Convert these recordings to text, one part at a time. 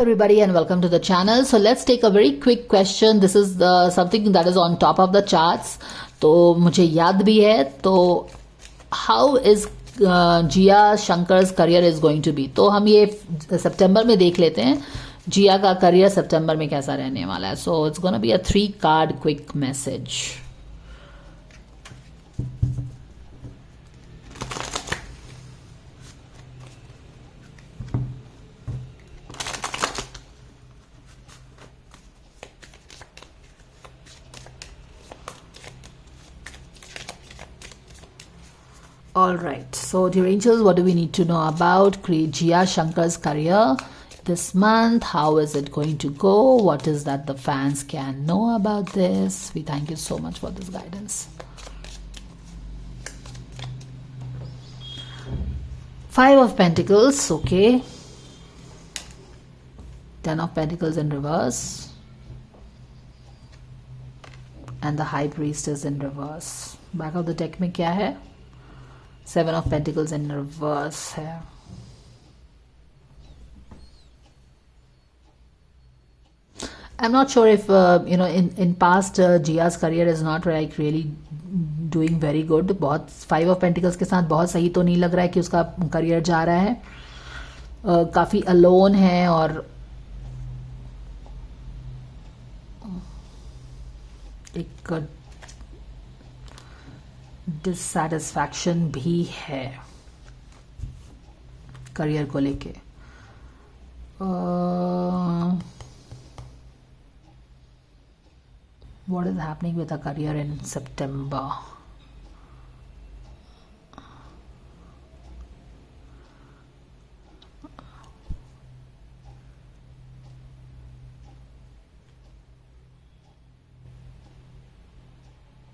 everybody and welcome to the channel. So let's take a very quick question. This is something that is on top of the charts. तो मुझे याद भी है. तो how is Jiya Shankar's career is going to be. तो हम ये सितंबर में देख लेते हैं जिया का करियर सितंबर में कैसा रहने वाला है. So it's gonna be a 3 card quick message. All right, so dear angels, what do we need to know about Jiya Shankar's career this month? How is it going to go? What is that the fans can know about this? We thank you so much for this guidance. 5 of Pentacles, okay. 10 of Pentacles in reverse. And the High Priestess in reverse. Back of the deck में क्या है? 7 of Pentacles in reverse है. I'm not sure if in past Jiya's career is not like really doing very good. बहुत 5 of Pentacles के साथ बहुत सही तो नहीं लग रहा है कि उसका करियर जा रहा है. काफी अलोन है और एक डिससैटिस्फैक्शन भी है करियर को लेके. What is happening with a career in September.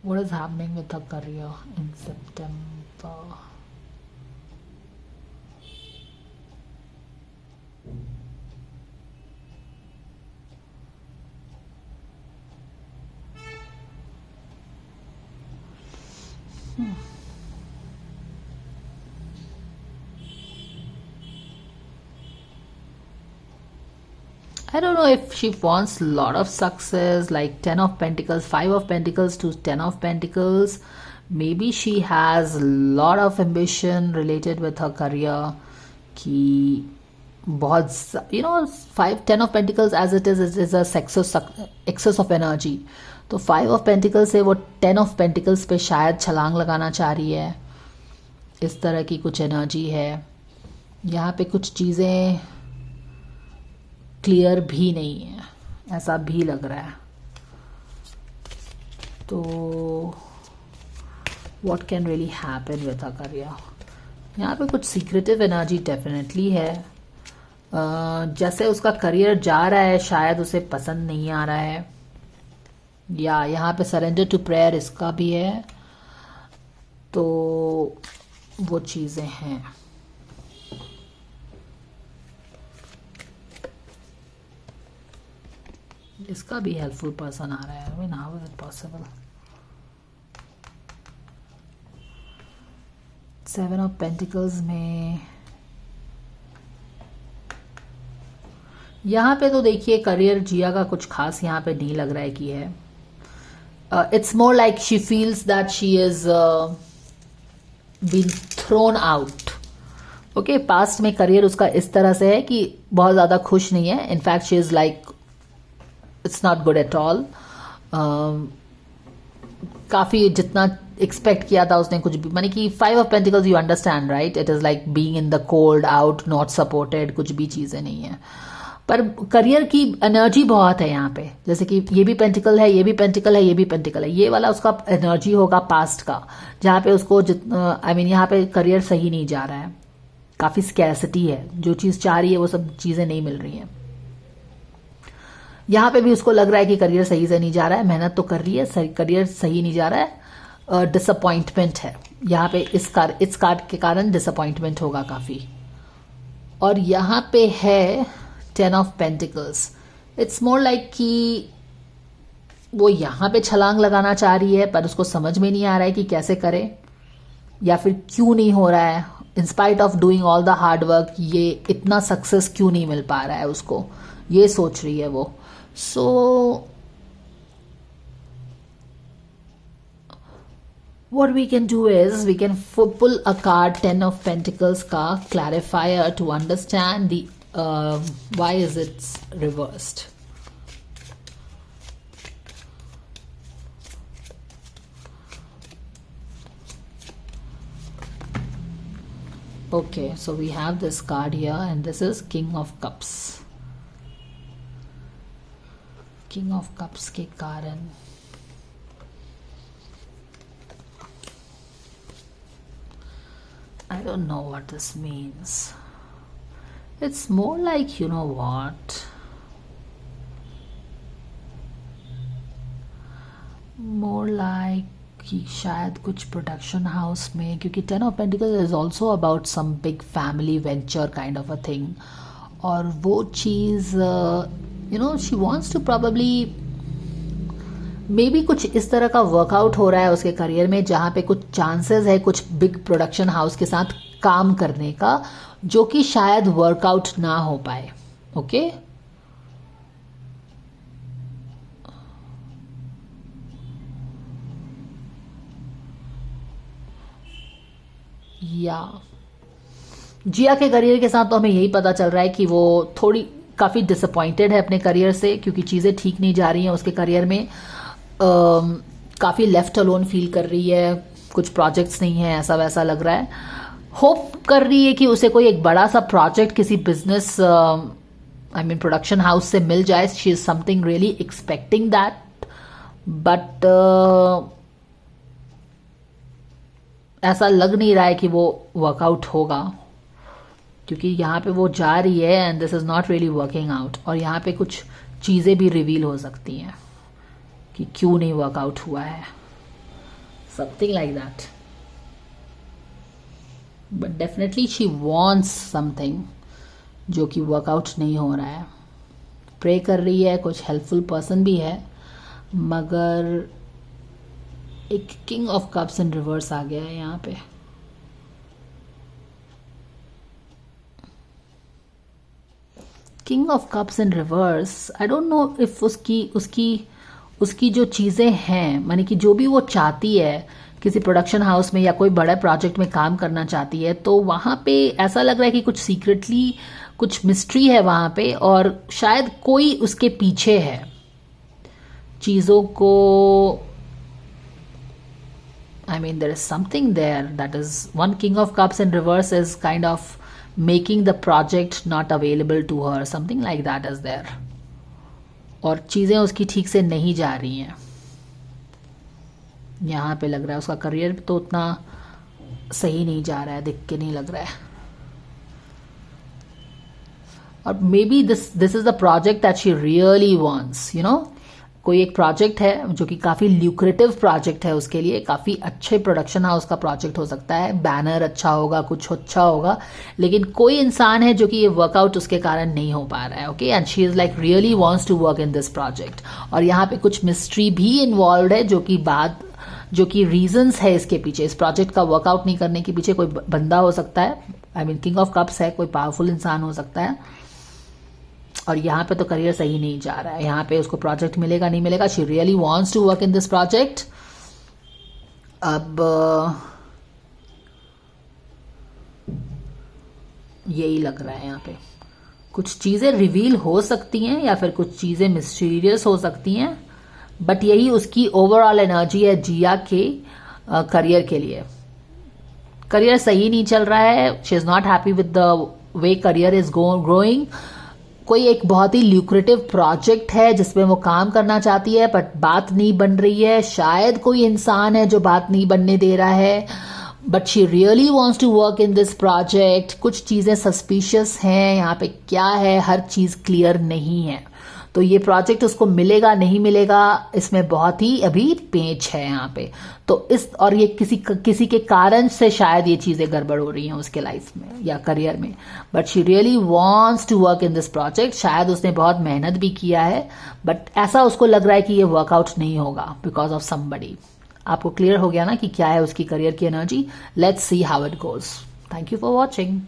What is happening with her career in September? I don't know if she wants a lot of success, like 10 of Pentacles, 5 of Pentacles to 10 of Pentacles. Maybe she has a lot of ambition related with her career. कि बहुत 10 of Pentacles as it is a excess of energy. तो 5 of Pentacles से वो 10 of Pentacles पे शायद छलांग लगाना चाह रही है. इस तरह की कुछ एनर्जी है. यहाँ पे कुछ चीज़ें क्लियर भी नहीं है, ऐसा भी लग रहा है. तो what can really happen with a career. यहाँ पे कुछ सीक्रेटिव एनर्जी डेफिनेटली है. जैसे उसका करियर जा रहा है शायद उसे पसंद नहीं आ रहा है, या यहाँ पे सरेंडर टू प्रेयर इसका भी है. तो वो चीज़ें हैं. इसका भी हेल्पफुल पर्सन आ रहा है. I mean, how is it possible? 7 of Pentacles में यहाँ पे तो देखिए करियर जिया का कुछ खास यहाँ पे नहीं लग रहा है कि है. It's more like she feels that she is been thrown out. Okay, past में करियर उसका इस तरह से है कि बहुत ज़्यादा खुश नहीं है. In fact she is like it's not good at all. काफ़ी जितना एक्सपेक्ट किया था उसने कुछ भी, माने कि 5 of pentacles you understand right. It is like being in the cold, out, not supported, कुछ भी चीज़ें नहीं है. पर करियर की एनर्जी बहुत है यहाँ पे. जैसे कि ये भी पेंटिकल है, ये भी पेंटिकल है, ये भी पेंटिकल है. ये वाला उसका एनर्जी होगा पास्ट का, जहाँ पे उसको यहाँ पे करियर सही नहीं जा रहा है. काफ़ी स्कैसिटी है. जो चीज़ चाह रही है वो सब चीज़ें नहीं मिल रही हैं. यहाँ पे भी उसको लग रहा है कि करियर सही से नहीं जा रहा है. मेहनत तो कर रही है, करियर सही नहीं जा रहा है. डिसअपॉइंटमेंट है यहाँ पे. इस कार्ड के कारण डिसअपॉइंटमेंट होगा काफ़ी. और यहाँ पे है 10 of pentacles. It's more like कि वो यहाँ पे छलांग लगाना चाह रही है पर उसको समझ में नहीं आ रहा है कि कैसे करे या फिर क्यों नहीं हो रहा है. In spite of doing all the hard work ये इतना सक्सेस क्यों नहीं मिल पा रहा है उसको, ये सोच रही है वो. सो what we can do is we can pull a card, 10 of Pentacles ka clarifier, to understand the why is it reversed. Okay, so we have this card here, and this is King of Cups. King of Cups के कारण I don't know what this means. It's more like, you know what? More like कि शायद कुछ production house में, क्योंकि 10 of pentacles is also about some big family venture kind of a thing. और वो चीज़ you know she wants to probably maybe कुछ इस तरह का वर्कआउट हो रहा है उसके करियर में, जहाँ पे कुछ चांसेस है कुछ बिग प्रोडक्शन हाउस के साथ काम करने का, जो कि शायद वर्कआउट ना हो पाए. ओके या जिया के करियर के साथ तो हमें यही पता चल रहा है कि वो थोड़ी काफ़ी डिसअपॉइंटेड है अपने करियर से, क्योंकि चीज़ें ठीक नहीं जा रही हैं उसके करियर में. काफ़ी लेफ्ट अलोन फील कर रही है, कुछ प्रोजेक्ट्स नहीं है, ऐसा वैसा लग रहा है. होप कर रही है कि उसे कोई एक बड़ा सा प्रोजेक्ट किसी business I mean production house से मिल जाए. She is something really expecting that, but ऐसा लग नहीं रहा है कि वो वर्कआउट होगा, क्योंकि यहाँ पे वो जा रही है and this is not really working out. और यहाँ पे कुछ चीज़ें भी रिवील हो सकती हैं कि क्यों नहीं वर्कआउट हुआ है, something like that. But definitely she wants something जो कि वर्कआउट नहीं हो रहा है. प्रे कर रही है, कुछ हेल्पफुल पर्सन भी है, मगर एक king of cups in reverse आ गया है यहाँ पे. King of cups in reverse, I don't know if उसकी जो चीज़ें हैं, माने कि जो भी वो चाहती है किसी प्रोडक्शन हाउस में या कोई बड़ा प्रोजेक्ट में काम करना चाहती है, तो वहाँ पे ऐसा लग रहा है कि कुछ सीक्रेटली कुछ मिस्ट्री है वहाँ पे, और शायद कोई उसके पीछे है चीज़ों को. I mean, there is something there that is one King of Cups in reverse is kind of making the project not available to her. Something like that is there. और चीज़ें उसकी ठीक से नहीं जा रही हैं. यहाँ पे लग रहा है उसका करियर तो उतना सही नहीं जा रहा है, दिख के नहीं लग रहा है. और may be this is the project that she really wants, you know. कोई एक प्रोजेक्ट है जो कि काफ़ी ल्यूक्रेटिव प्रोजेक्ट है उसके लिए, काफ़ी अच्छे प्रोडक्शन हाउस का प्रोजेक्ट हो सकता है, बैनर अच्छा होगा, कुछ अच्छा होगा, लेकिन कोई इंसान है जो कि ये वर्कआउट उसके कारण नहीं हो पा रहा है. Okay, and she is like really wants to work in this project. और यहाँ पे कुछ मिस्ट्री भी इन्वॉल्व है, जो कि रीजंस है इसके पीछे, इस प्रोजेक्ट का वर्कआउट नहीं करने के पीछे कोई बंदा हो सकता है. I mean king of cups है, कोई पावरफुल इंसान हो सकता है. और यहाँ पे तो करियर सही नहीं जा रहा है, यहाँ पे उसको प्रोजेक्ट मिलेगा नहीं मिलेगा. She really wants to work in this project. अब यही लग रहा है यहाँ पे कुछ चीज़ें रिवील हो सकती हैं या फिर कुछ चीज़ें मिस्टीरियस हो सकती हैं, बट यही उसकी ओवरऑल एनर्जी है जिया के करियर के लिए. करियर सही नहीं चल रहा है, she is not happy with the way career is growing. कोई एक बहुत ही ल्यूक्रेटिव प्रोजेक्ट है जिसमें वो काम करना चाहती है, बट बात नहीं बन रही है. शायद कोई इंसान है जो बात नहीं बनने दे रहा है, but she really wants to work in this project. कुछ चीज़ें सस्पिशियस हैं यहाँ पे, क्या है, हर चीज़ क्लियर नहीं है. तो ये प्रोजेक्ट उसको मिलेगा नहीं मिलेगा, इसमें बहुत ही अभी पेंच है यहाँ पे. तो और ये किसी के कारण से शायद ये चीज़ें गड़बड़ हो रही हैं उसके लाइफ में या करियर में. But she really wants to work in this project. शायद उसने बहुत मेहनत भी किया है, बट ऐसा उसको लग रहा है कि ये वर्कआउट नहीं होगा बिकॉज ऑफ समबडी. आपको क्लियर हो गया ना कि क्या है उसकी करियर की energy. Let's see how it goes. Thank you for watching.